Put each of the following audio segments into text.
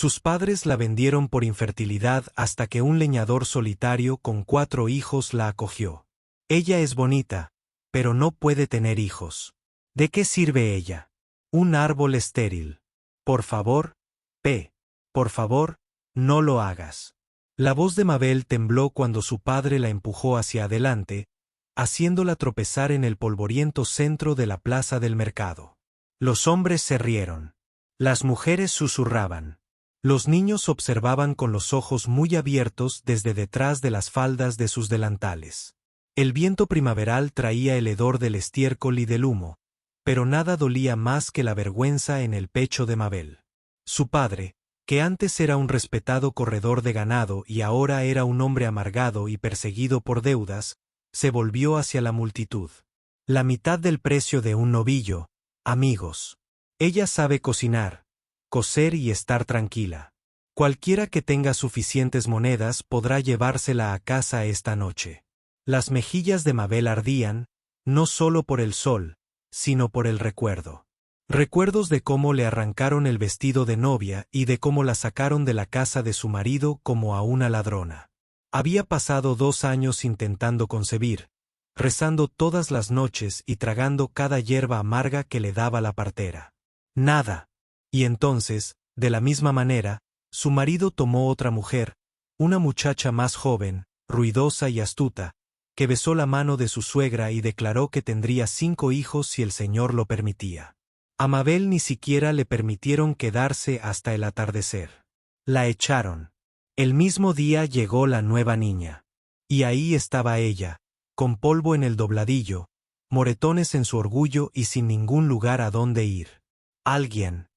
Sus padres la vendieron por infertilidad hasta que un leñador solitario con 4 hijos la acogió. Ella es bonita, pero no puede tener hijos. ¿De qué sirve ella? Un árbol estéril. Por favor, por favor, no lo hagas. La voz de Mabel tembló cuando su padre la empujó hacia adelante, haciéndola tropezar en el polvoriento centro de la plaza del mercado. Los hombres se rieron. Las mujeres susurraban. Los niños observaban con los ojos muy abiertos desde detrás de las faldas de sus delantales. El viento primaveral traía el hedor del estiércol y del humo, pero nada dolía más que la vergüenza en el pecho de Mabel. Su padre, que antes era un respetado corredor de ganado y ahora era un hombre amargado y perseguido por deudas, se volvió hacia la multitud. La mitad del precio de un novillo, amigos. Ella sabe cocinar, coser y estar tranquila. Cualquiera que tenga suficientes monedas podrá llevársela a casa esta noche. Las mejillas de Mabel ardían, no solo por el sol, sino por el recuerdo. Recuerdos de cómo le arrancaron el vestido de novia y de cómo la sacaron de la casa de su marido como a una ladrona. Había pasado 2 años intentando concebir, rezando todas las noches y tragando cada hierba amarga que le daba la partera. Nada. Y entonces, de la misma manera, su marido tomó otra mujer, una muchacha más joven, ruidosa y astuta, que besó la mano de su suegra y declaró que tendría 5 hijos si el Señor lo permitía. A Mabel ni siquiera le permitieron quedarse hasta el atardecer. La echaron. El mismo día llegó la nueva niña. Y ahí estaba ella, con polvo en el dobladillo, moretones en su orgullo y sin ningún lugar a dónde ir. Alguien.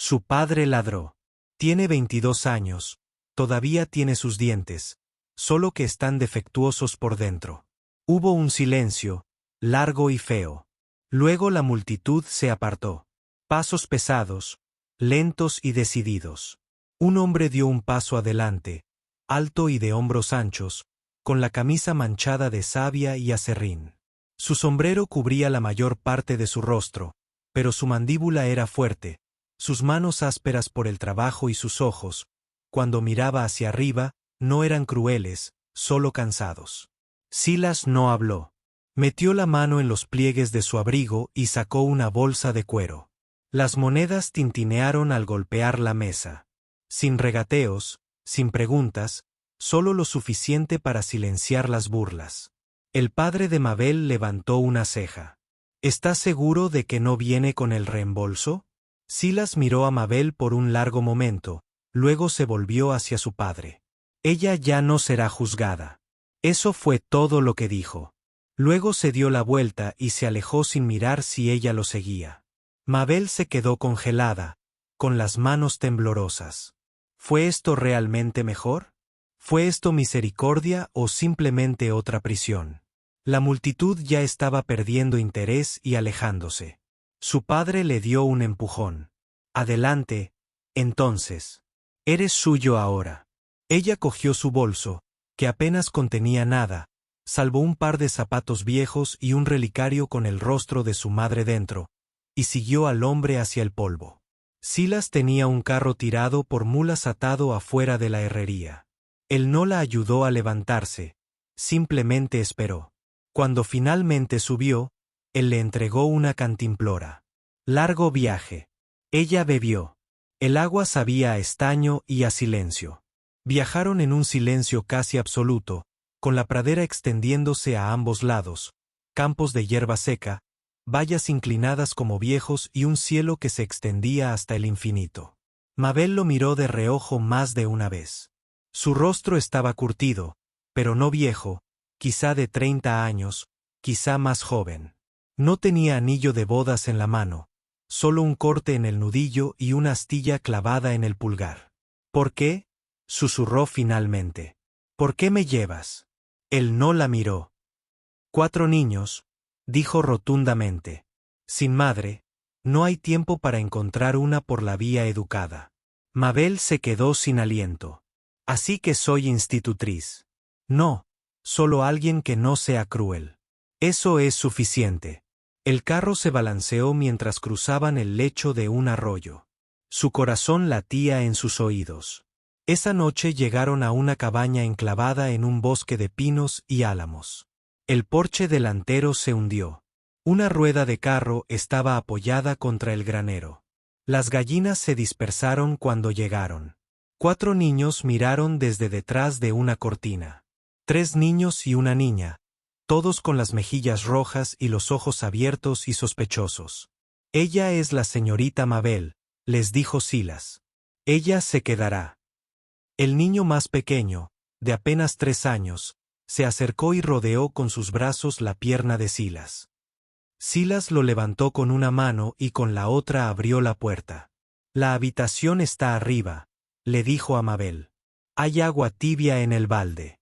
Su padre ladró. Tiene 22 años, todavía tiene sus dientes, solo que están defectuosos por dentro. Hubo un silencio, largo y feo. Luego la multitud se apartó. Pasos pesados, lentos y decididos. Un hombre dio un paso adelante, alto y de hombros anchos, con la camisa manchada de savia y aserrín. Su sombrero cubría la mayor parte de su rostro, pero su mandíbula era fuerte, sus manos ásperas por el trabajo y sus ojos, cuando miraba hacia arriba, no eran crueles, solo cansados. Silas no habló. Metió la mano en los pliegues de su abrigo y sacó una bolsa de cuero. Las monedas tintinearon al golpear la mesa. Sin regateos, sin preguntas, solo lo suficiente para silenciar las burlas. El padre de Mabel levantó una ceja. ¿Estás seguro de que no viene con el reembolso? Silas miró a Mabel por un largo momento, luego se volvió hacia su padre. Ella ya no será juzgada. Eso fue todo lo que dijo. Luego se dio la vuelta y se alejó sin mirar si ella lo seguía. Mabel se quedó congelada, con las manos temblorosas. ¿Fue esto realmente mejor? ¿Fue esto misericordia o simplemente otra prisión? La multitud ya estaba perdiendo interés y alejándose. Su padre le dio un empujón. Adelante, entonces. Eres suyo ahora. Ella cogió su bolso, que apenas contenía nada, salvo un par de zapatos viejos y un relicario con el rostro de su madre dentro, y siguió al hombre hacia el polvo. Silas tenía un carro tirado por mulas atado afuera de la herrería. Él no la ayudó a levantarse, simplemente esperó. Cuando finalmente subió, él le entregó una cantimplora. Largo viaje. Ella bebió. El agua sabía a estaño y a silencio. Viajaron en un silencio casi absoluto, con la pradera extendiéndose a ambos lados, campos de hierba seca, vallas inclinadas como viejos y un cielo que se extendía hasta el infinito. Mabel lo miró de reojo más de una vez. Su rostro estaba curtido, pero no viejo, quizá de 30 años, quizá más joven. No tenía anillo de bodas en la mano, solo un corte en el nudillo y una astilla clavada en el pulgar. ¿Por qué?, susurró finalmente. ¿Por qué me llevas? Él no la miró. 4 niños, dijo rotundamente. Sin madre, no hay tiempo para encontrar una por la vía educada. Mabel se quedó sin aliento. Así que soy institutriz. No, solo alguien que no sea cruel. Eso es suficiente. El carro se balanceó mientras cruzaban el lecho de un arroyo. Su corazón latía en sus oídos. Esa noche llegaron a una cabaña enclavada en un bosque de pinos y álamos. El porche delantero se hundió. Una rueda de carro estaba apoyada contra el granero. Las gallinas se dispersaron cuando llegaron. 4 niños miraron desde detrás de una cortina. 3 niños y una niña, todos con las mejillas rojas y los ojos abiertos y sospechosos. Ella es la señorita Mabel, les dijo Silas. Ella se quedará. El niño más pequeño, de apenas 3 años, se acercó y rodeó con sus brazos la pierna de Silas. Silas lo levantó con una mano y con la otra abrió la puerta. La habitación está arriba, le dijo a Mabel. Hay agua tibia en el balde.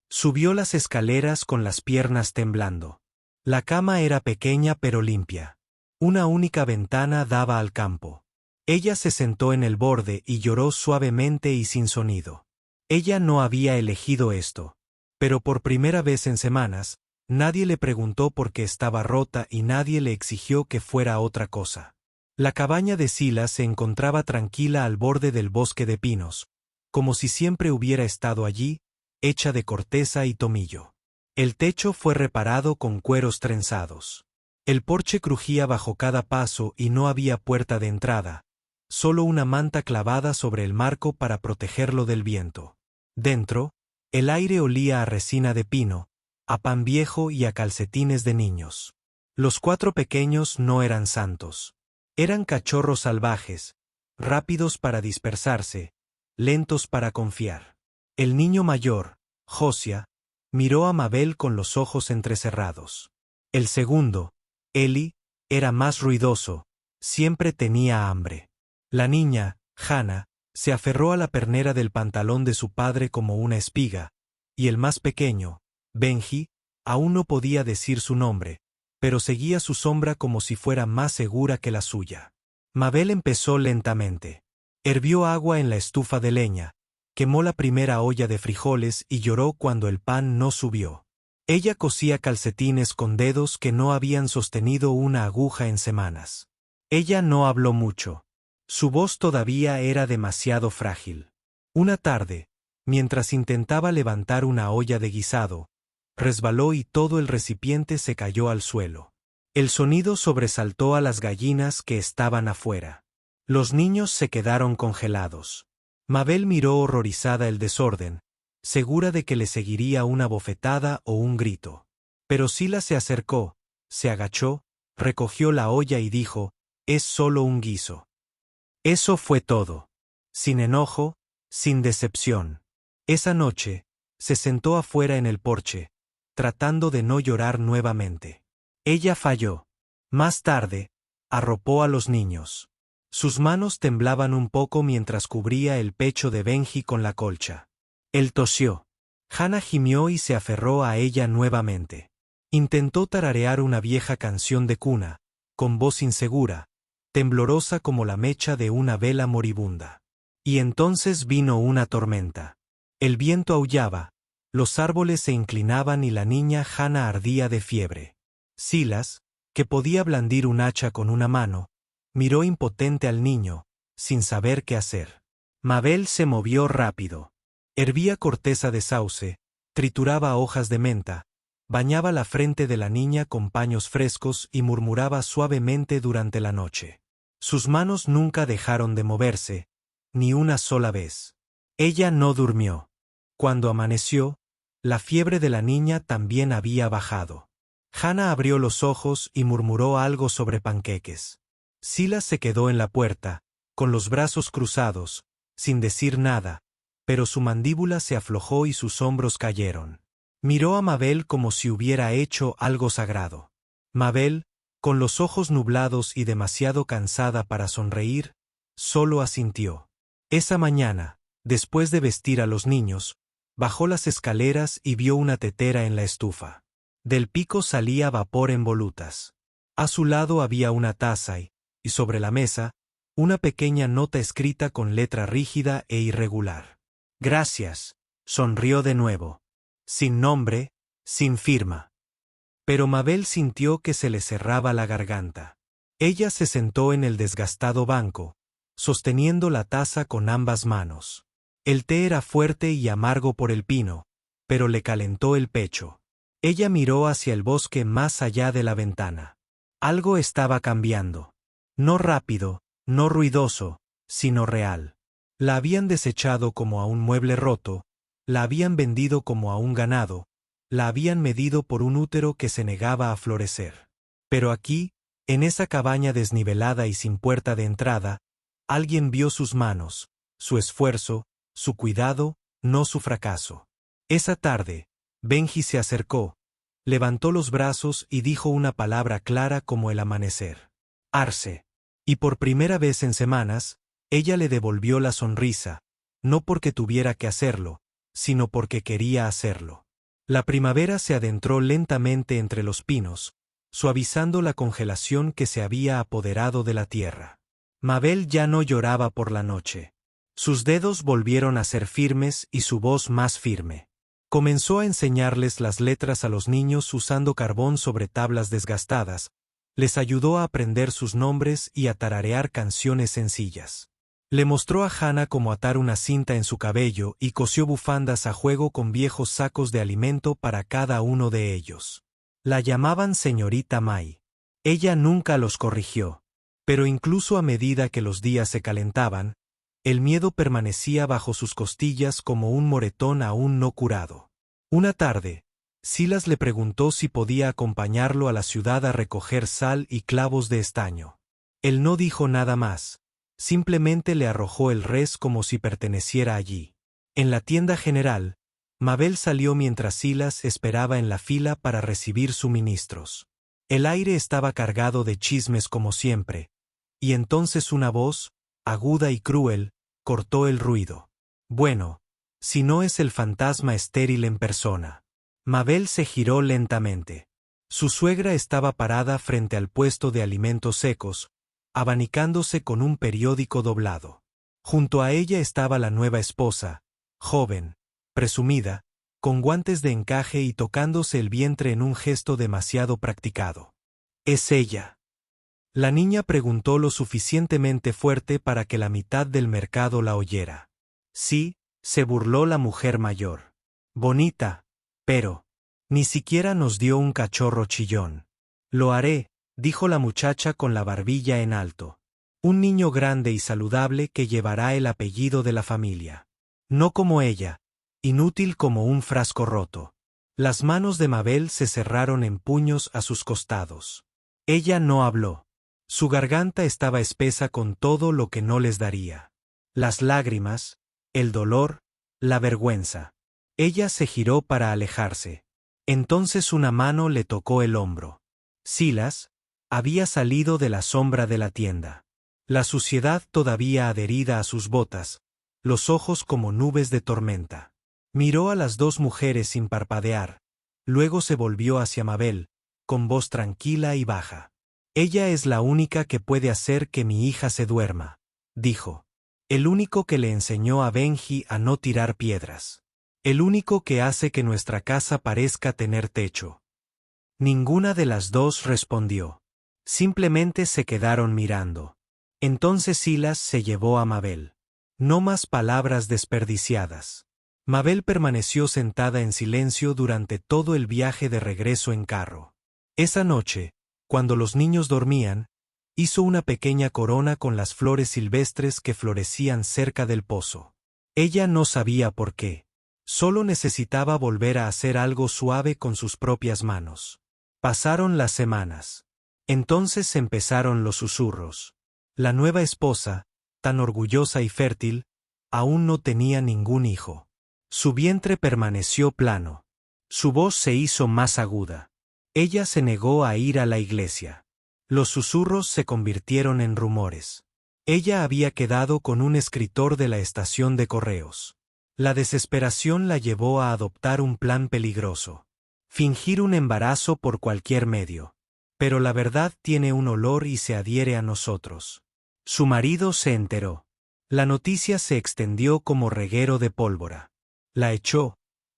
Subió las escaleras con las piernas temblando. La cama era pequeña pero limpia. Una única ventana daba al campo. Ella se sentó en el borde y lloró suavemente y sin sonido. Ella no había elegido esto. Pero por primera vez en semanas, nadie le preguntó por qué estaba rota y nadie le exigió que fuera otra cosa. La cabaña de Silas se encontraba tranquila al borde del bosque de pinos, como si siempre hubiera estado allí, hecha de corteza y tomillo. El techo fue reparado con cueros trenzados. El porche crujía bajo cada paso y no había puerta de entrada, solo una manta clavada sobre el marco para protegerlo del viento. Dentro, el aire olía a resina de pino, a pan viejo y a calcetines de niños. Los 4 pequeños no eran santos. Eran cachorros salvajes, rápidos para dispersarse, lentos para confiar. El niño mayor, Josia, miró a Mabel con los ojos entrecerrados. El segundo, Eli, era más ruidoso, siempre tenía hambre. La niña, Hannah, se aferró a la pernera del pantalón de su padre como una espiga, y el más pequeño, Benji, aún no podía decir su nombre, pero seguía su sombra como si fuera más segura que la suya. Mabel empezó lentamente. Hirvió agua en la estufa de leña, quemó la primera olla de frijoles y lloró cuando el pan no subió. Ella cosía calcetines con dedos que no habían sostenido una aguja en semanas. Ella no habló mucho. Su voz todavía era demasiado frágil. Una tarde, mientras intentaba levantar una olla de guisado, resbaló y todo el recipiente se cayó al suelo. El sonido sobresaltó a las gallinas que estaban afuera. Los niños se quedaron congelados. Mabel miró horrorizada el desorden, segura de que le seguiría una bofetada o un grito. Pero Silas se acercó, se agachó, recogió la olla y dijo, «Es solo un guiso». Eso fue todo. Sin enojo, sin decepción. Esa noche, se sentó afuera en el porche, tratando de no llorar nuevamente. Ella falló. Más tarde, arropó a los niños. Sus manos temblaban un poco mientras cubría el pecho de Benji con la colcha. Él tosió. Hannah gimió y se aferró a ella nuevamente. Intentó tararear una vieja canción de cuna, con voz insegura, temblorosa como la mecha de una vela moribunda. Y entonces vino una tormenta. El viento aullaba, los árboles se inclinaban y la niña Hannah ardía de fiebre. Silas, que podía blandir un hacha con una mano, miró impotente al niño, sin saber qué hacer. Mabel se movió rápido. Hervía corteza de sauce, trituraba hojas de menta, bañaba la frente de la niña con paños frescos y murmuraba suavemente durante la noche. Sus manos nunca dejaron de moverse, ni una sola vez. Ella no durmió. Cuando amaneció, la fiebre de la niña también había bajado. Hannah abrió los ojos y murmuró algo sobre panqueques. Silas se quedó en la puerta, con los brazos cruzados, sin decir nada, pero su mandíbula se aflojó y sus hombros cayeron. Miró a Mabel como si hubiera hecho algo sagrado. Mabel, con los ojos nublados y demasiado cansada para sonreír, solo asintió. Esa mañana, después de vestir a los niños, bajó las escaleras y vio una tetera en la estufa. Del pico salía vapor en volutas. A su lado había una taza y sobre la mesa, una pequeña nota escrita con letra rígida e irregular. «Gracias», sonrió de nuevo. Sin nombre, sin firma. Pero Mabel sintió que se le cerraba la garganta. Ella se sentó en el desgastado banco, sosteniendo la taza con ambas manos. El té era fuerte y amargo por el pino, pero le calentó el pecho. Ella miró hacia el bosque más allá de la ventana. Algo estaba cambiando. No rápido, no ruidoso, sino real. La habían desechado como a un mueble roto, la habían vendido como a un ganado, la habían medido por un útero que se negaba a florecer. Pero aquí, en esa cabaña desnivelada y sin puerta de entrada, alguien vio sus manos, su esfuerzo, su cuidado, no su fracaso. Esa tarde, Benji se acercó, levantó los brazos y dijo una palabra clara como el amanecer. Arce. Y por primera vez en semanas, ella le devolvió la sonrisa, no porque tuviera que hacerlo, sino porque quería hacerlo. La primavera se adentró lentamente entre los pinos, suavizando la congelación que se había apoderado de la tierra. Mabel ya no lloraba por la noche. Sus dedos volvieron a ser firmes y su voz más firme. Comenzó a enseñarles las letras a los niños usando carbón sobre tablas desgastadas, les ayudó a aprender sus nombres y a tararear canciones sencillas. Le mostró a Hannah cómo atar una cinta en su cabello y cosió bufandas a juego con viejos sacos de alimento para cada uno de ellos. La llamaban señorita Mai. Ella nunca los corrigió. Pero incluso a medida que los días se calentaban, el miedo permanecía bajo sus costillas como un moretón aún no curado. Una tarde, Silas le preguntó si podía acompañarlo a la ciudad a recoger sal y clavos de estaño. Él no dijo nada más, simplemente le arrojó el res como si perteneciera allí. En la tienda general, Mabel salió mientras Silas esperaba en la fila para recibir suministros. El aire estaba cargado de chismes como siempre, y entonces una voz, aguda y cruel, cortó el ruido. Bueno, si no es el fantasma estéril en persona. Mabel se giró lentamente. Su suegra estaba parada frente al puesto de alimentos secos, abanicándose con un periódico doblado. Junto a ella estaba la nueva esposa, joven, presumida, con guantes de encaje y tocándose el vientre en un gesto demasiado practicado. ¿Es ella? La niña preguntó lo suficientemente fuerte para que la mitad del mercado la oyera. Sí, se burló la mujer mayor. Bonita, pero ni siquiera nos dio un cachorro chillón. Lo haré, dijo la muchacha con la barbilla en alto. Un niño grande y saludable que llevará el apellido de la familia. No como ella, inútil como un frasco roto. Las manos de Mabel se cerraron en puños a sus costados. Ella no habló. Su garganta estaba espesa con todo lo que no les daría. Las lágrimas, el dolor, la vergüenza. Ella se giró para alejarse. Entonces una mano le tocó el hombro. Silas había salido de la sombra de la tienda. La suciedad todavía adherida a sus botas, los ojos como nubes de tormenta. Miró a las dos mujeres sin parpadear, luego se volvió hacia Mabel, con voz tranquila y baja. Ella es la única que puede hacer que mi hija se duerma, dijo. El único que le enseñó a Benji a no tirar piedras. El único que hace que nuestra casa parezca tener techo. Ninguna de las dos respondió. Simplemente se quedaron mirando. Entonces Silas se llevó a Mabel. No más palabras desperdiciadas. Mabel permaneció sentada en silencio durante todo el viaje de regreso en carro. Esa noche, cuando los niños dormían, hizo una pequeña corona con las flores silvestres que florecían cerca del pozo. Ella no sabía por qué. Solo necesitaba volver a hacer algo suave con sus propias manos. Pasaron las semanas. Entonces empezaron los susurros. La nueva esposa, tan orgullosa y fértil, aún no tenía ningún hijo. Su vientre permaneció plano. Su voz se hizo más aguda. Ella se negó a ir a la iglesia. Los susurros se convirtieron en rumores. Ella había quedado con un escritor de la estación de correos. La desesperación la llevó a adoptar un plan peligroso. Fingir un embarazo por cualquier medio. Pero la verdad tiene un olor y se adhiere a nosotros. Su marido se enteró. La noticia se extendió como reguero de pólvora. La echó.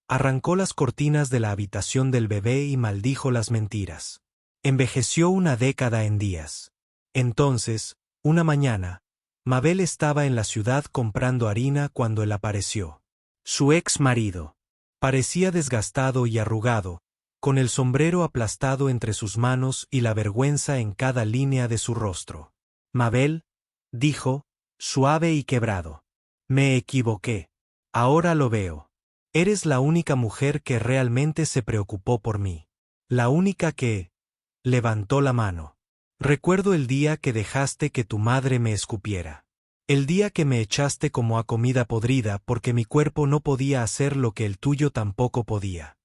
Arrancó las cortinas de la habitación del bebé y maldijo las mentiras. Envejeció una década en días. Entonces, una mañana, Mabel estaba en la ciudad comprando harina cuando él apareció. Su ex marido. Parecía desgastado y arrugado, con el sombrero aplastado entre sus manos y la vergüenza en cada línea de su rostro. Mabel, dijo, suave y quebrado. Me equivoqué. Ahora lo veo. Eres la única mujer que realmente se preocupó por mí. La única que... Levantó la mano. Recuerdo el día que dejaste que tu madre me escupiera. El día que me echaste como a comida podrida porque mi cuerpo no podía hacer lo que el tuyo tampoco podía.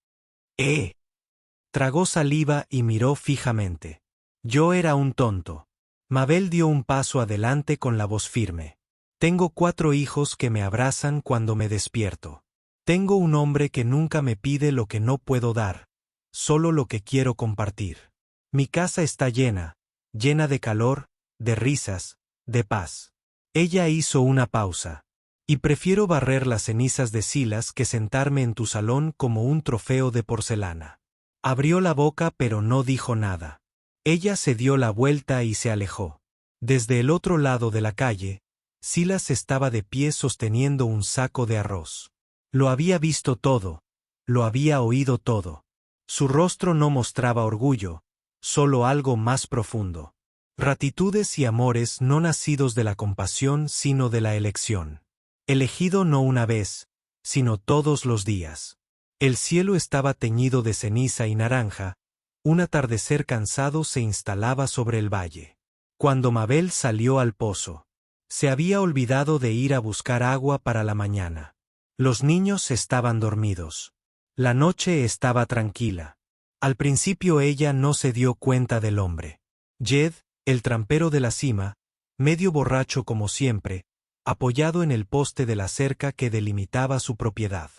Tragó saliva y miró fijamente. Yo era un tonto. Mabel dio un paso adelante con la voz firme. Tengo 4 hijos que me abrazan cuando me despierto. Tengo un hombre que nunca me pide lo que no puedo dar, solo lo que quiero compartir. Mi casa está llena de calor, de risas, de paz. Ella hizo una pausa. Y prefiero barrer las cenizas de Silas que sentarme en tu salón como un trofeo de porcelana. Abrió la boca pero no dijo nada. Ella se dio la vuelta y se alejó. Desde el otro lado de la calle, Silas estaba de pie sosteniendo un saco de arroz. Lo había visto todo, lo había oído todo. Su rostro no mostraba orgullo, solo algo más profundo. Gratitudes y amores no nacidos de la compasión sino de la elección. Elegido no una vez, sino todos los días. El cielo estaba teñido de ceniza y naranja, un atardecer cansado se instalaba sobre el valle. Cuando Mabel salió al pozo, se había olvidado de ir a buscar agua para la mañana. Los niños estaban dormidos. La noche estaba tranquila. Al principio ella no se dio cuenta del hombre. Jed, el trampero de la cima, medio borracho como siempre, apoyado en el poste de la cerca que delimitaba su propiedad.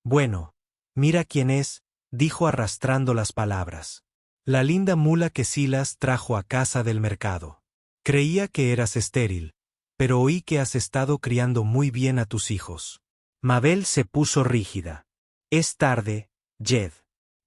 Bueno, mira quién es, dijo arrastrando las palabras. La linda mula que Silas trajo a casa del mercado. Creía que eras estéril, pero oí que has estado criando muy bien a tus hijos. Mabel se puso rígida. Es tarde, Jed.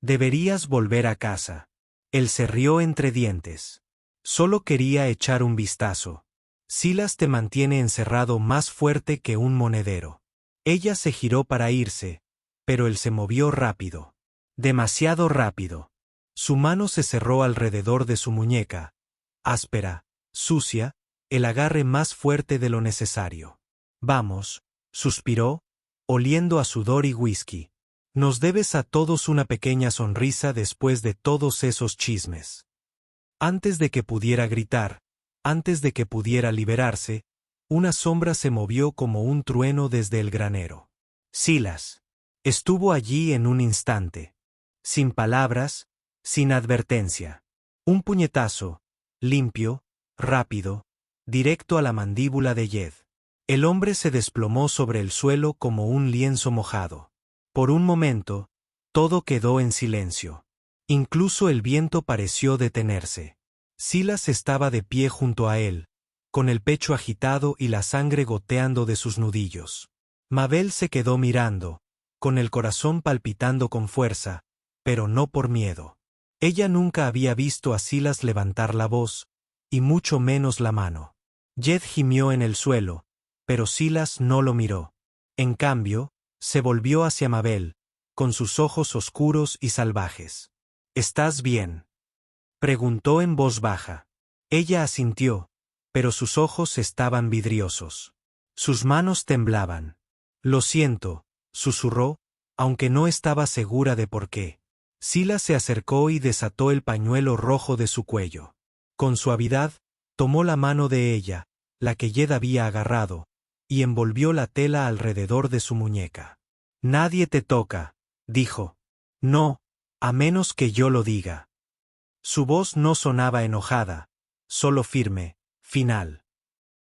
Deberías volver a casa. Él se rió entre dientes. Solo quería echar un vistazo. Silas te mantiene encerrado más fuerte que un monedero. Ella se giró para irse, pero él se movió rápido. Demasiado rápido. Su mano se cerró alrededor de su muñeca, áspera, sucia, el agarre más fuerte de lo necesario. Vamos, suspiró, oliendo a sudor y whisky. Nos debes a todos una pequeña sonrisa después de todos esos chismes. Antes de que pudiera gritar, antes de que pudiera liberarse, una sombra se movió como un trueno desde el granero. Silas. Estuvo allí en un instante. Sin palabras, sin advertencia. Un puñetazo, limpio, rápido, directo a la mandíbula de Jed. El hombre se desplomó sobre el suelo como un lienzo mojado. Por un momento, todo quedó en silencio. Incluso el viento pareció detenerse. Silas estaba de pie junto a él, con el pecho agitado y la sangre goteando de sus nudillos. Mabel se quedó mirando, con el corazón palpitando con fuerza, pero no por miedo. Ella nunca había visto a Silas levantar la voz, y mucho menos la mano. Jed gimió en el suelo, pero Silas no lo miró. En cambio, se volvió hacia Mabel, con sus ojos oscuros y salvajes. ¿Estás bien?, preguntó en voz baja. Ella asintió, pero sus ojos estaban vidriosos. Sus manos temblaban. Lo siento, susurró, aunque no estaba segura de por qué. Silas se acercó y desató el pañuelo rojo de su cuello. Con suavidad, tomó la mano de ella, la que Jed había agarrado, y envolvió la tela alrededor de su muñeca. Nadie te toca, dijo. No, a menos que yo lo diga. Su voz no sonaba enojada, solo firme, final.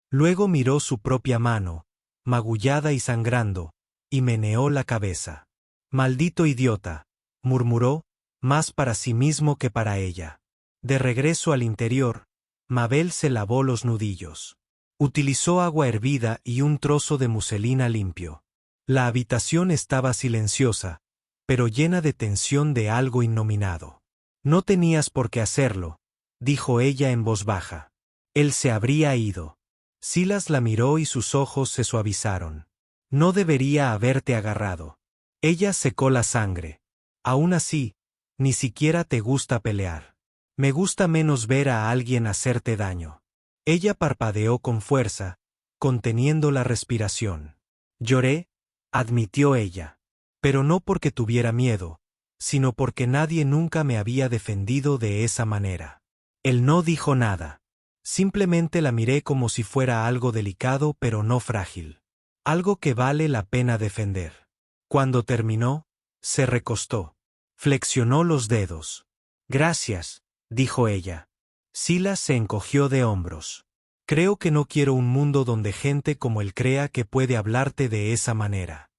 Luego miró su propia mano, magullada y sangrando, y meneó la cabeza. Maldito idiota, murmuró, más para sí mismo que para ella. De regreso al interior, Mabel se lavó los nudillos. Utilizó agua hervida y un trozo de muselina limpio. La habitación estaba silenciosa, pero llena de tensión de algo innominado. No tenías por qué hacerlo, dijo ella en voz baja. Él se habría ido. Silas la miró y sus ojos se suavizaron. No debería haberte agarrado. Ella secó la sangre. Aún así, ni siquiera te gusta pelear. Me gusta menos ver a alguien hacerte daño. Ella parpadeó con fuerza, conteniendo la respiración. Lloré, admitió ella. Pero no porque tuviera miedo, sino porque nadie nunca me había defendido de esa manera. Él no dijo nada. Simplemente la miré como si fuera algo delicado pero no frágil. Algo que vale la pena defender. Cuando terminó, se recostó. Flexionó los dedos. Gracias, dijo ella. Silas se encogió de hombros. Creo que no quiero un mundo donde gente como él crea que puede hablarte de esa manera.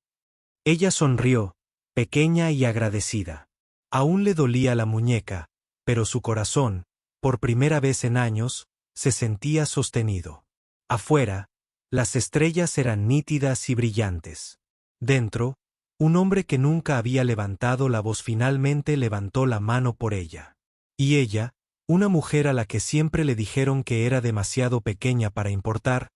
Ella sonrió, pequeña y agradecida. Aún le dolía la muñeca, pero su corazón, por primera vez en años, se sentía sostenido. Afuera, las estrellas eran nítidas y brillantes. Dentro, un hombre que nunca había levantado la voz finalmente levantó la mano por ella. Y ella, una mujer a la que siempre le dijeron que era demasiado pequeña para importar,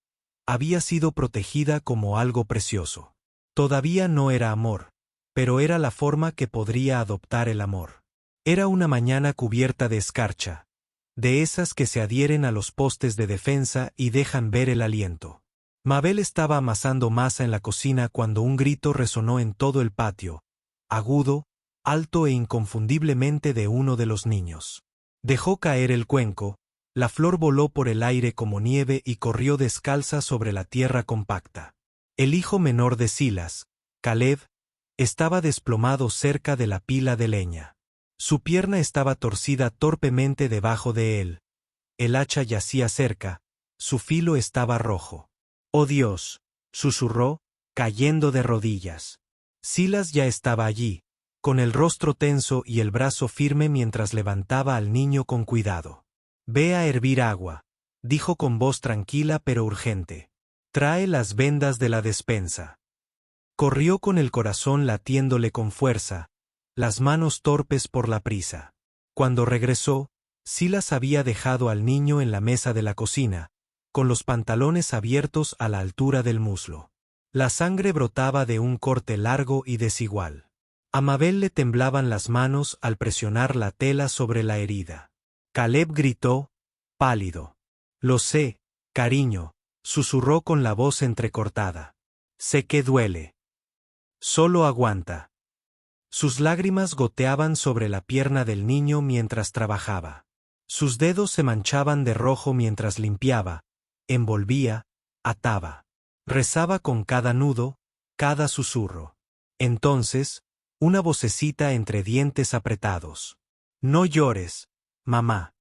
había sido protegida como algo precioso. Todavía no era amor, pero era la forma que podría adoptar el amor. Era una mañana cubierta de escarcha, de esas que se adhieren a los postes de defensa y dejan ver el aliento. Mabel estaba amasando masa en la cocina cuando un grito resonó en todo el patio, agudo, alto e inconfundiblemente de uno de los niños. Dejó caer el cuenco, la flor voló por el aire como nieve y corrió descalza sobre la tierra compacta. El hijo menor de Silas, Caleb, estaba desplomado cerca de la pila de leña. Su pierna estaba torcida torpemente debajo de él. El hacha yacía cerca, su filo estaba rojo. «¡Oh Dios!», susurró, cayendo de rodillas. Silas ya estaba allí, con el rostro tenso y el brazo firme mientras levantaba al niño con cuidado. «Ve a hervir agua», dijo con voz tranquila pero urgente. «Trae las vendas de la despensa». Corrió con el corazón latiéndole con fuerza, las manos torpes por la prisa. Cuando regresó, Silas había dejado al niño en la mesa de la cocina, con los pantalones abiertos a la altura del muslo. La sangre brotaba de un corte largo y desigual. A Mabel le temblaban las manos al presionar la tela sobre la herida. Caleb gritó, pálido. «Lo sé, cariño», susurró con la voz entrecortada. «Sé que duele. Solo aguanta». Sus lágrimas goteaban sobre la pierna del niño mientras trabajaba. Sus dedos se manchaban de rojo mientras limpiaba, envolvía, ataba. Rezaba con cada nudo, cada susurro. Entonces, una vocecita entre dientes apretados. «No llores, mamá».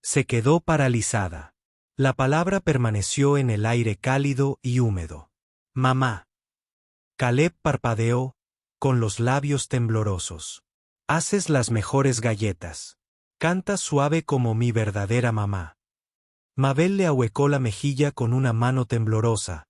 Se quedó paralizada. La palabra permaneció en el aire cálido y húmedo. «Mamá». Caleb parpadeó, con los labios temblorosos. «Haces las mejores galletas. Cantas suave como mi verdadera mamá». Mabel le ahuecó la mejilla con una mano temblorosa.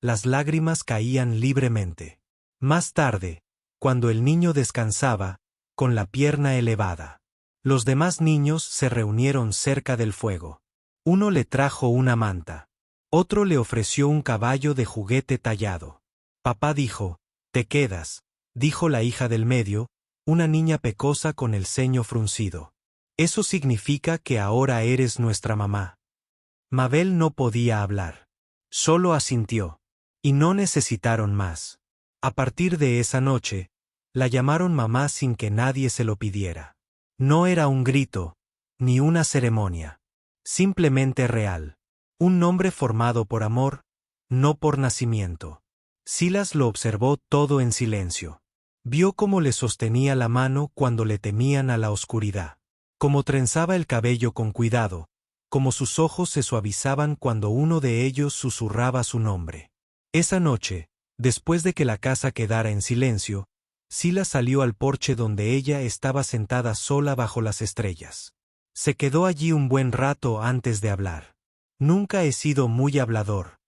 Las lágrimas caían libremente. Más tarde, cuando el niño descansaba, con la pierna elevada, los demás niños se reunieron cerca del fuego. Uno le trajo una manta. Otro le ofreció un caballo de juguete tallado. Papá dijo, «Te quedas», dijo la hija del medio, una niña pecosa con el ceño fruncido. «Eso significa que ahora eres nuestra mamá». Mabel no podía hablar. Solo asintió. Y no necesitaron más. A partir de esa noche, la llamaron mamá sin que nadie se lo pidiera. No era un grito, ni una ceremonia. Simplemente real. Un nombre formado por amor, no por nacimiento. Silas lo observó todo en silencio. Vio cómo le sostenía la mano cuando le temían a la oscuridad. Cómo trenzaba el cabello con cuidado, como sus ojos se suavizaban cuando uno de ellos susurraba su nombre. Esa noche, después de que la casa quedara en silencio, Silas salió al porche donde ella estaba sentada sola bajo las estrellas. Se quedó allí un buen rato antes de hablar. «Nunca he sido muy hablador.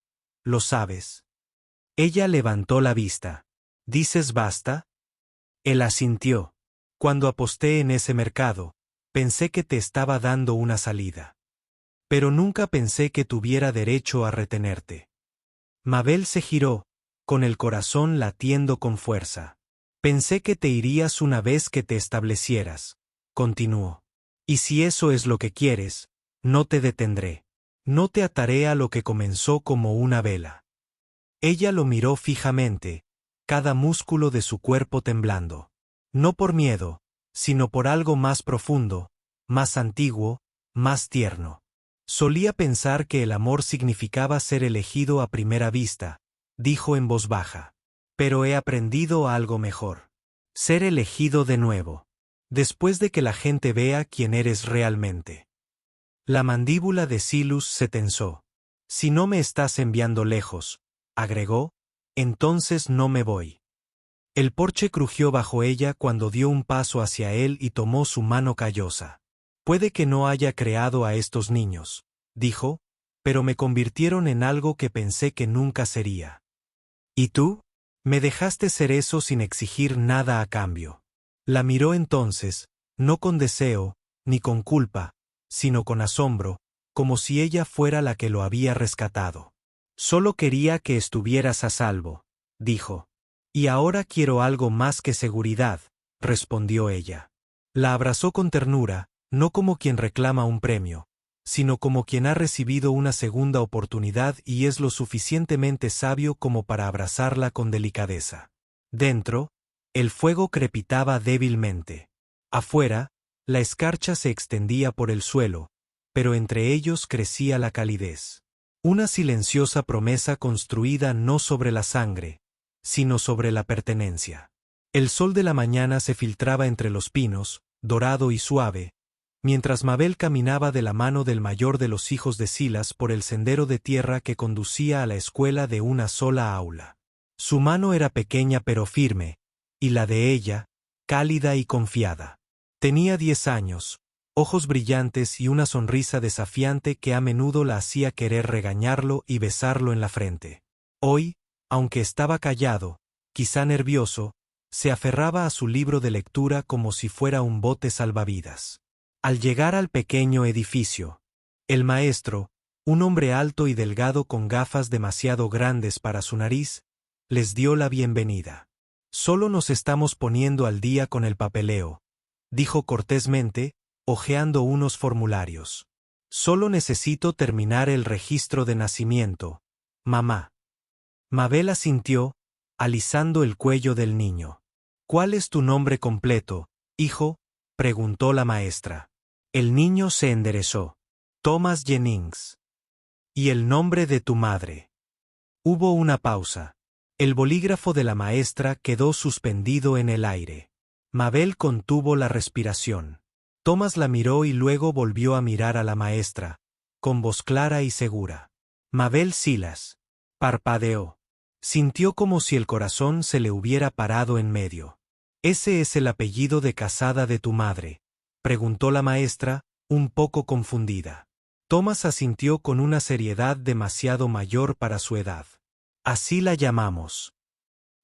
¿Lo sabes?» Ella levantó la vista. «¿Dices basta?» Él asintió. «Cuando aposté en ese mercado, pensé que te estaba dando una salida. Pero nunca pensé que tuviera derecho a retenerte. Mabel se giró, con el corazón latiendo con fuerza. Pensé que te irías una vez que te establecieras, continuó. Y si eso es lo que quieres, no te detendré. No te ataré a lo que comenzó como una vela. Ella lo miró fijamente, cada músculo de su cuerpo temblando. No por miedo, sino por algo más profundo, más antiguo, más tierno. Solía pensar que el amor significaba ser elegido a primera vista, dijo en voz baja. Pero he aprendido algo mejor. Ser elegido de nuevo. Después de que la gente vea quién eres realmente. La mandíbula de Silus se tensó. Si no me estás enviando lejos, agregó, entonces no me voy. El porche crujió bajo ella cuando dio un paso hacia él y tomó su mano callosa. Puede que no haya creado a estos niños, dijo, pero me convirtieron en algo que pensé que nunca sería. ¿Y tú? Me dejaste ser eso sin exigir nada a cambio. La miró entonces, no con deseo, ni con culpa, sino con asombro, como si ella fuera la que lo había rescatado. Solo quería que estuvieras a salvo, dijo. Y ahora quiero algo más que seguridad, respondió ella. La abrazó con ternura, no como quien reclama un premio, sino como quien ha recibido una segunda oportunidad y es lo suficientemente sabio como para abrazarla con delicadeza. Dentro, el fuego crepitaba débilmente. Afuera, la escarcha se extendía por el suelo, pero entre ellos crecía la calidez. Una silenciosa promesa construida no sobre la sangre, sino sobre la pertenencia. El sol de la mañana se filtraba entre los pinos, dorado y suave, mientras Mabel caminaba de la mano del mayor de los hijos de Silas por el sendero de tierra que conducía a la escuela de una sola aula. Su mano era pequeña pero firme, y la de ella, cálida y confiada. Tenía 10 años, ojos brillantes y una sonrisa desafiante que a menudo la hacía querer regañarlo y besarlo en la frente. Hoy, aunque estaba callado, quizá nervioso, se aferraba a su libro de lectura como si fuera un bote salvavidas. Al llegar al pequeño edificio, el maestro, un hombre alto y delgado con gafas demasiado grandes para su nariz, les dio la bienvenida. Solo nos estamos poniendo al día con el papeleo, dijo cortésmente, hojeando unos formularios. Solo necesito terminar el registro de nacimiento, mamá. Mabel asintió, alisando el cuello del niño. ¿Cuál es tu nombre completo, hijo?, preguntó la maestra. El niño se enderezó. Thomas Jennings. ¿Y el nombre de tu madre? Hubo una pausa. El bolígrafo de la maestra quedó suspendido en el aire. Mabel contuvo la respiración. Thomas la miró y luego volvió a mirar a la maestra, con voz clara y segura. Mabel Silas. Parpadeó. Sintió como si el corazón se le hubiera parado en medio. ¿Ese es el apellido de casada de tu madre?, preguntó la maestra, un poco confundida. Thomas asintió con una seriedad demasiado mayor para su edad. Así la llamamos.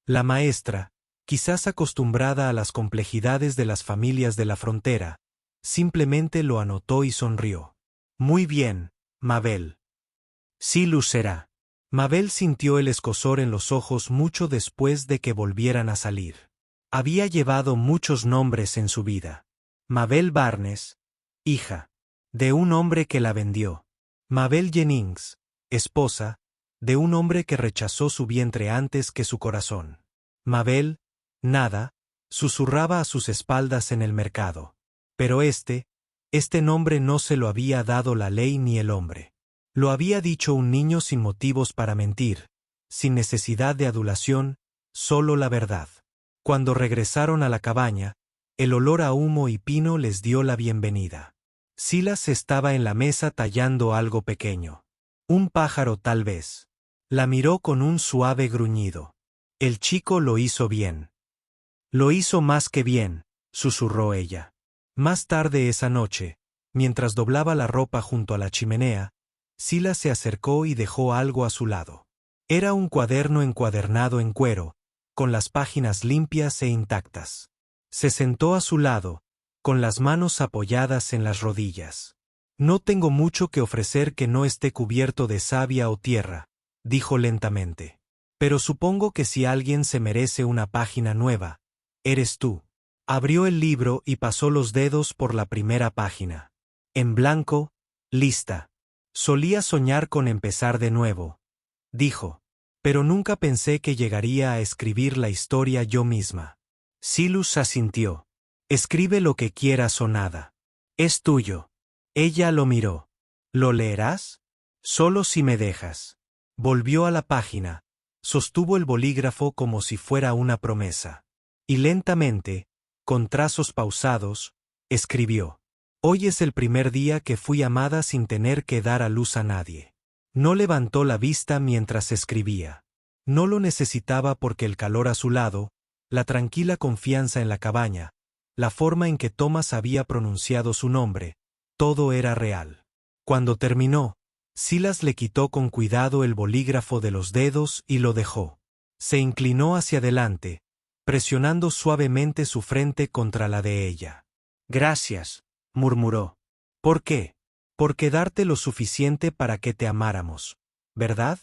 La maestra, quizás acostumbrada a las complejidades de las familias de la frontera, simplemente lo anotó y sonrió. Muy bien, Mabel. Sí luchará. Mabel sintió el escozor en los ojos mucho después de que volvieran a salir. Había llevado muchos nombres en su vida. Mabel Barnes, hija de un hombre que la vendió. Mabel Jennings, esposa de un hombre que rechazó su vientre antes que su corazón. Mabel, nada, susurraba a sus espaldas en el mercado. Pero este nombre no se lo había dado la ley ni el hombre. Lo había dicho un niño sin motivos para mentir, sin necesidad de adulación, solo la verdad. Cuando regresaron a la cabaña, el olor a humo y pino les dio la bienvenida. Silas estaba en la mesa tallando algo pequeño. Un pájaro tal vez. La miró con un suave gruñido. El chico lo hizo bien. Lo hizo más que bien, susurró ella. Más tarde esa noche, mientras doblaba la ropa junto a la chimenea, Silas se acercó y dejó algo a su lado. Era un cuaderno encuadernado en cuero, con las páginas limpias e intactas. Se sentó a su lado, con las manos apoyadas en las rodillas. No tengo mucho que ofrecer que no esté cubierto de savia o tierra, dijo lentamente. Pero supongo que si alguien se merece una página nueva, eres tú. Abrió el libro y pasó los dedos por la primera página. En blanco, lista. Solía soñar con empezar de nuevo, dijo. Pero nunca pensé que llegaría a escribir la historia yo misma. Silus asintió. Escribe lo que quieras o nada. Es tuyo. Ella lo miró. ¿Lo leerás? Solo si me dejas. Volvió a la página. Sostuvo el bolígrafo como si fuera una promesa. Y lentamente, con trazos pausados, escribió. Hoy es el primer día que fui amada sin tener que dar a luz a nadie. No levantó la vista mientras escribía. No lo necesitaba porque el calor a su lado, la tranquila confianza en la cabaña, la forma en que Thomas había pronunciado su nombre, todo era real. Cuando terminó, Silas le quitó con cuidado el bolígrafo de los dedos y lo dejó. Se inclinó hacia adelante, presionando suavemente su frente contra la de ella. Gracias, murmuró. ¿Por qué? Porque darte lo suficiente para que te amáramos, ¿verdad?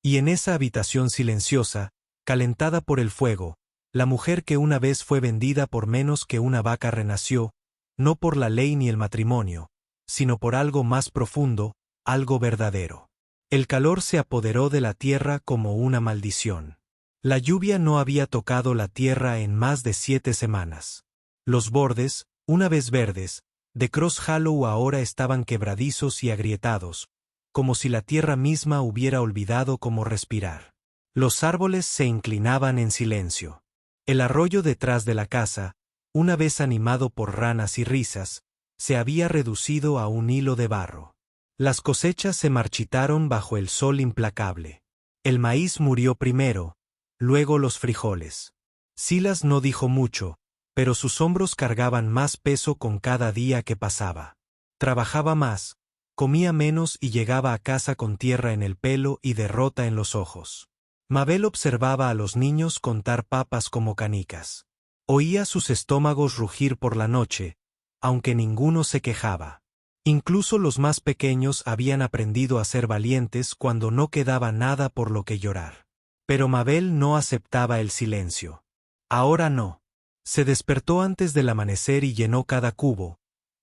Y en esa habitación silenciosa, calentada por el fuego, la mujer que una vez fue vendida por menos que una vaca renació, no por la ley ni el matrimonio, sino por algo más profundo, algo verdadero. El calor se apoderó de la tierra como una maldición. La lluvia no había tocado la tierra en más de 7 semanas. Los bordes, una vez verdes, de Cross Hollow ahora estaban quebradizos y agrietados, como si la tierra misma hubiera olvidado cómo respirar. Los árboles se inclinaban en silencio. El arroyo detrás de la casa, una vez animado por ranas y risas, se había reducido a un hilo de barro. Las cosechas se marchitaron bajo el sol implacable. El maíz murió primero, luego los frijoles. Silas no dijo mucho, pero sus hombros cargaban más peso con cada día que pasaba. Trabajaba más, comía menos y llegaba a casa con tierra en el pelo y derrota en los ojos. Mabel observaba a los niños contar papas como canicas. Oía sus estómagos rugir por la noche, aunque ninguno se quejaba. Incluso los más pequeños habían aprendido a ser valientes cuando no quedaba nada por lo que llorar. Pero Mabel no aceptaba el silencio. Ahora no. Se despertó antes del amanecer y llenó cada cubo,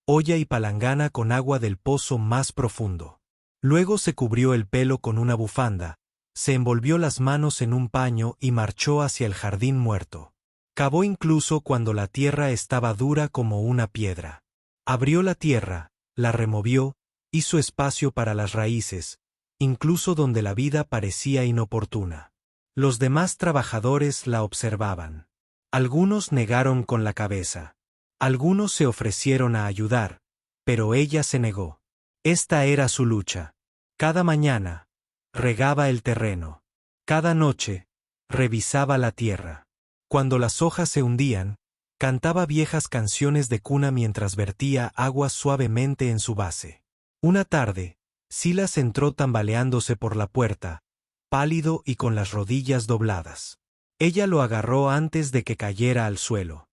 olla y palangana con agua del pozo más profundo. Luego se cubrió el pelo con una bufanda, se envolvió las manos en un paño y marchó hacia el jardín muerto. Cavó incluso cuando la tierra estaba dura como una piedra. Abrió la tierra, la removió, hizo espacio para las raíces, incluso donde la vida parecía inoportuna. Los demás trabajadores la observaban. Algunos negaron con la cabeza. Algunos se ofrecieron a ayudar, pero ella se negó. Esta era su lucha. Cada mañana, regaba el terreno. Cada noche, revisaba la tierra. Cuando las hojas se hundían, cantaba viejas canciones de cuna mientras vertía agua suavemente en su base. Una tarde, Silas entró tambaleándose por la puerta, pálido y con las rodillas dobladas. Ella lo agarró antes de que cayera al suelo.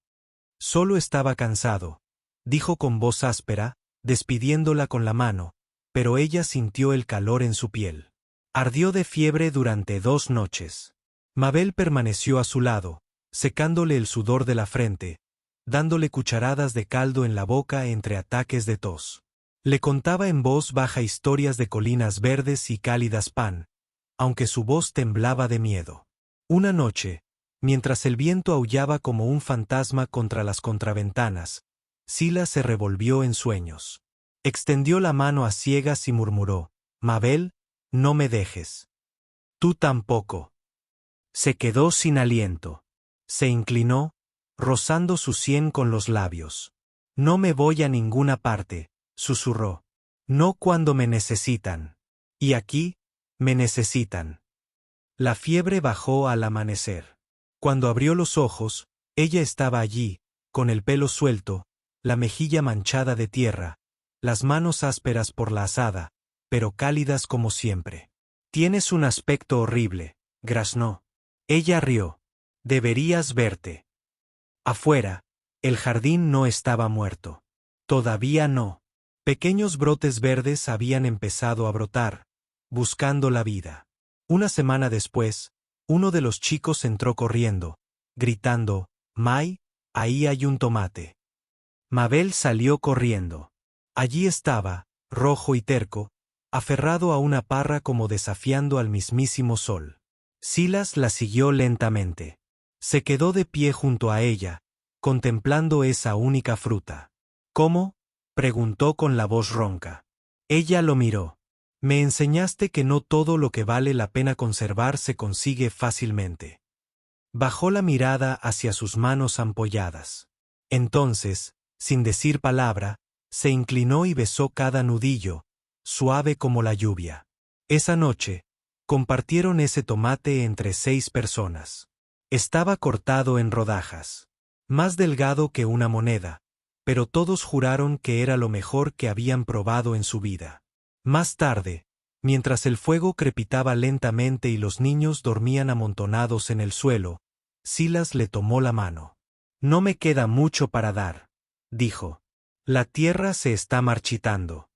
Solo estaba cansado, dijo con voz áspera, despidiéndola con la mano, pero ella sintió el calor en su piel. Ardió de fiebre durante 2 noches. Mabel permaneció a su lado, secándole el sudor de la frente, dándole cucharadas de caldo en la boca entre ataques de tos. Le contaba en voz baja historias de colinas verdes y cálidas pan, aunque su voz temblaba de miedo. Una noche, mientras el viento aullaba como un fantasma contra las contraventanas, Silas se revolvió en sueños. Extendió la mano a ciegas y murmuró: «Mabel, no me dejes». «Tú tampoco». Se quedó sin aliento. Se inclinó, rozando su sien con los labios. «No me voy a ninguna parte», susurró. «No cuando me necesitan. Y aquí, me necesitan». La fiebre bajó al amanecer. Cuando abrió los ojos, ella estaba allí, con el pelo suelto, la mejilla manchada de tierra, las manos ásperas por la azada, pero cálidas como siempre. «Tienes un aspecto horrible», graznó. Ella rió. «Deberías verte». Afuera, el jardín no estaba muerto. Todavía no. Pequeños brotes verdes habían empezado a brotar, buscando la vida. Una semana después, uno de los chicos entró corriendo, gritando, «May, ahí hay un tomate». Mabel salió corriendo. Allí estaba, rojo y terco, aferrado a una parra como desafiando al mismísimo sol. Silas la siguió lentamente. Se quedó de pie junto a ella, contemplando esa única fruta. «¿Cómo?», preguntó con la voz ronca. Ella lo miró. «Me enseñaste que no todo lo que vale la pena conservar se consigue fácilmente». Bajó la mirada hacia sus manos ampolladas. Entonces, sin decir palabra, se inclinó y besó cada nudillo, suave como la lluvia. Esa noche, compartieron ese tomate entre 6 personas. Estaba cortado en rodajas, más delgado que una moneda, pero todos juraron que era lo mejor que habían probado en su vida. Más tarde, mientras el fuego crepitaba lentamente y los niños dormían amontonados en el suelo, Silas le tomó la mano. «No me queda mucho para dar», dijo. «La tierra se está marchitando.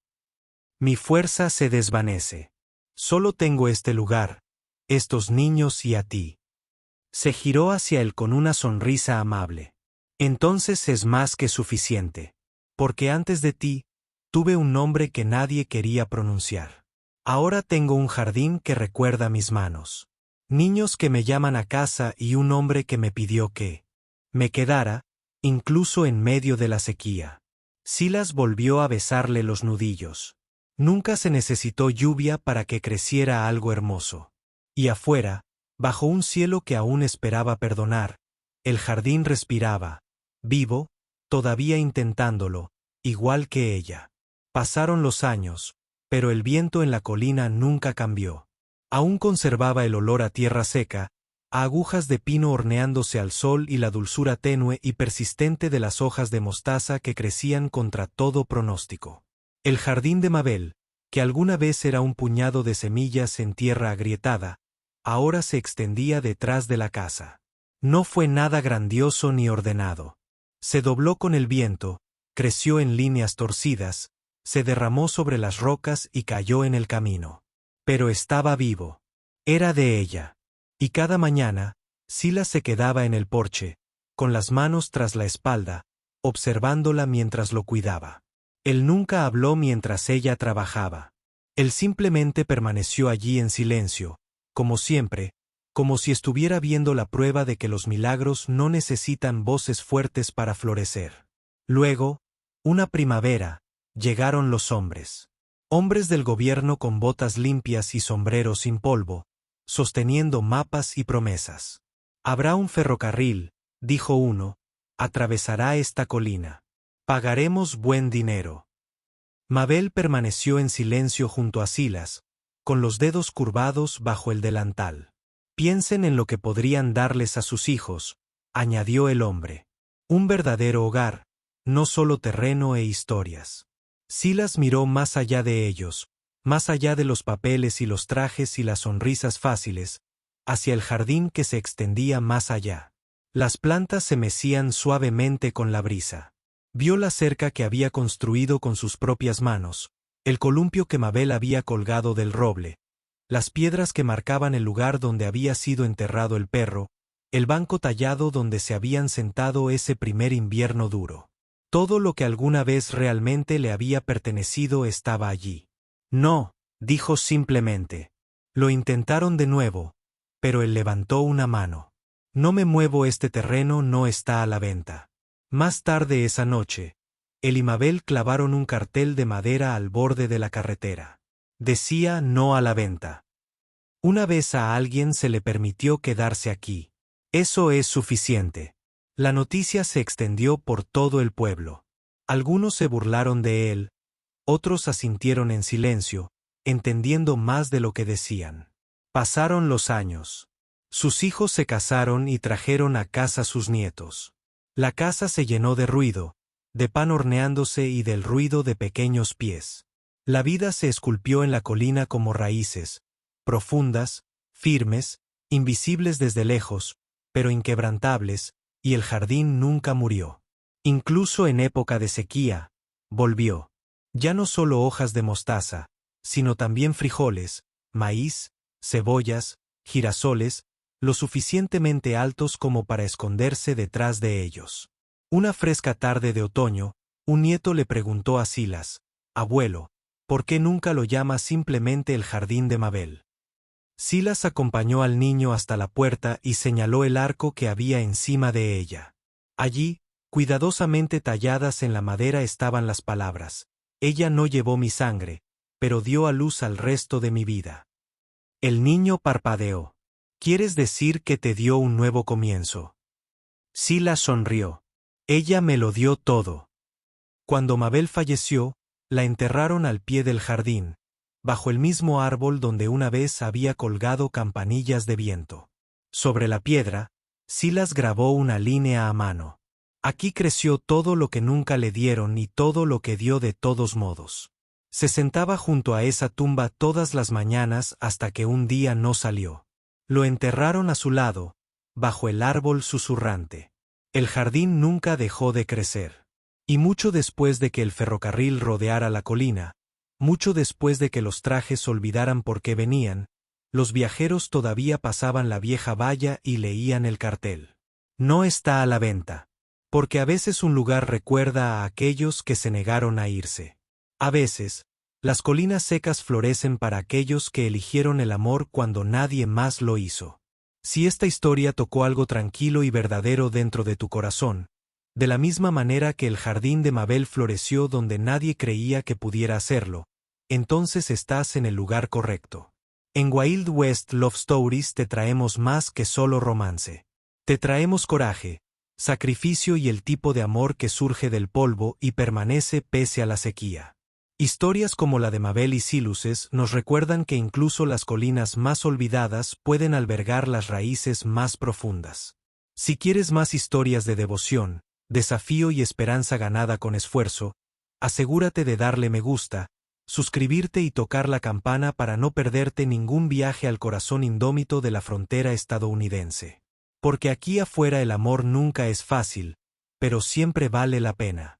Mi fuerza se desvanece. Solo tengo este lugar, estos niños y a ti». Se giró hacia él con una sonrisa amable. «Entonces es más que suficiente. Porque antes de ti, tuve un nombre que nadie quería pronunciar. Ahora tengo un jardín que recuerda mis manos. Niños que me llaman a casa y un hombre que me pidió que me quedara, incluso en medio de la sequía». Silas volvió a besarle los nudillos. Nunca se necesitó lluvia para que creciera algo hermoso. Y afuera, bajo un cielo que aún esperaba perdonar, el jardín respiraba, vivo, todavía intentándolo, igual que ella. Pasaron los años, pero el viento en la colina nunca cambió. Aún conservaba el olor a tierra seca, a agujas de pino horneándose al sol y la dulzura tenue y persistente de las hojas de mostaza que crecían contra todo pronóstico. El jardín de Mabel, que alguna vez era un puñado de semillas en tierra agrietada, ahora se extendía detrás de la casa. No fue nada grandioso ni ordenado. Se dobló con el viento, creció en líneas torcidas, se derramó sobre las rocas y cayó en el camino. Pero estaba vivo. Era de ella. Y cada mañana, Silas se quedaba en el porche, con las manos tras la espalda, observándola mientras lo cuidaba. Él nunca habló mientras ella trabajaba. Él simplemente permaneció allí en silencio, como siempre, como si estuviera viendo la prueba de que los milagros no necesitan voces fuertes para florecer. Luego, una primavera, llegaron los hombres. Hombres del gobierno con botas limpias y sombreros sin polvo, sosteniendo mapas y promesas. «Habrá un ferrocarril», dijo uno, «atravesará esta colina. Pagaremos buen dinero». Mabel permaneció en silencio junto a Silas, con los dedos curvados bajo el delantal. «Piensen en lo que podrían darles a sus hijos», añadió el hombre. «Un verdadero hogar, no solo terreno e historias». Silas miró más allá de ellos, más allá de los papeles y los trajes y las sonrisas fáciles, hacia el jardín que se extendía más allá. Las plantas se mecían suavemente con la brisa. Vio la cerca que había construido con sus propias manos, el columpio que Mabel había colgado del roble, las piedras que marcaban el lugar donde había sido enterrado el perro, el banco tallado donde se habían sentado ese primer invierno duro. Todo lo que alguna vez realmente le había pertenecido estaba allí. «No», dijo simplemente. Lo intentaron de nuevo, pero él levantó una mano. «No me muevo, este terreno no está a la venta». Más tarde esa noche, él y Mabel clavaron un cartel de madera al borde de la carretera. Decía «No a la venta». Una vez a alguien se le permitió quedarse aquí. Eso es suficiente. La noticia se extendió por todo el pueblo. Algunos se burlaron de él, otros asintieron en silencio, entendiendo más de lo que decían. Pasaron los años. Sus hijos se casaron y trajeron a casa sus nietos. La casa se llenó de ruido, de pan horneándose y del ruido de pequeños pies. La vida se esculpió en la colina como raíces, profundas, firmes, invisibles desde lejos, pero inquebrantables, y el jardín nunca murió. Incluso en época de sequía, volvió. Ya no solo hojas de mostaza, sino también frijoles, maíz, cebollas, girasoles, lo suficientemente altos como para esconderse detrás de ellos. Una fresca tarde de otoño, un nieto le preguntó a Silas: «Abuelo, ¿por qué nunca lo llamas simplemente el jardín de Mabel?». Silas acompañó al niño hasta la puerta y señaló el arco que había encima de ella. Allí, cuidadosamente talladas en la madera, estaban las palabras: «Ella no llevó mi sangre, pero dio a luz al resto de mi vida». El niño parpadeó. «¿Quieres decir que te dio un nuevo comienzo?». Silas sonrió. «Ella me lo dio todo». Cuando Mabel falleció, la enterraron al pie del jardín, bajo el mismo árbol donde una vez había colgado campanillas de viento. Sobre la piedra, Silas grabó una línea a mano: «Aquí creció todo lo que nunca le dieron y todo lo que dio de todos modos». Se sentaba junto a esa tumba todas las mañanas hasta que un día no salió. Lo enterraron a su lado, bajo el árbol susurrante. El jardín nunca dejó de crecer. Y mucho después de que el ferrocarril rodeara la colina, mucho después de que los trajes olvidaran por qué venían, los viajeros todavía pasaban la vieja valla y leían el cartel: «No está a la venta». Porque a veces un lugar recuerda a aquellos que se negaron a irse. A veces, las colinas secas florecen para aquellos que eligieron el amor cuando nadie más lo hizo. Si esta historia tocó algo tranquilo y verdadero dentro de tu corazón, de la misma manera que el jardín de Mabel floreció donde nadie creía que pudiera hacerlo, entonces estás en el lugar correcto. En Wild West Love Stories te traemos más que solo romance. Te traemos coraje, sacrificio y el tipo de amor que surge del polvo y permanece pese a la sequía. Historias como la de Mabel y Siluses nos recuerdan que incluso las colinas más olvidadas pueden albergar las raíces más profundas. Si quieres más historias de devoción, desafío y esperanza ganada con esfuerzo, asegúrate de darle me gusta, suscribirte y tocar la campana para no perderte ningún viaje al corazón indómito de la frontera estadounidense. Porque aquí afuera el amor nunca es fácil, pero siempre vale la pena.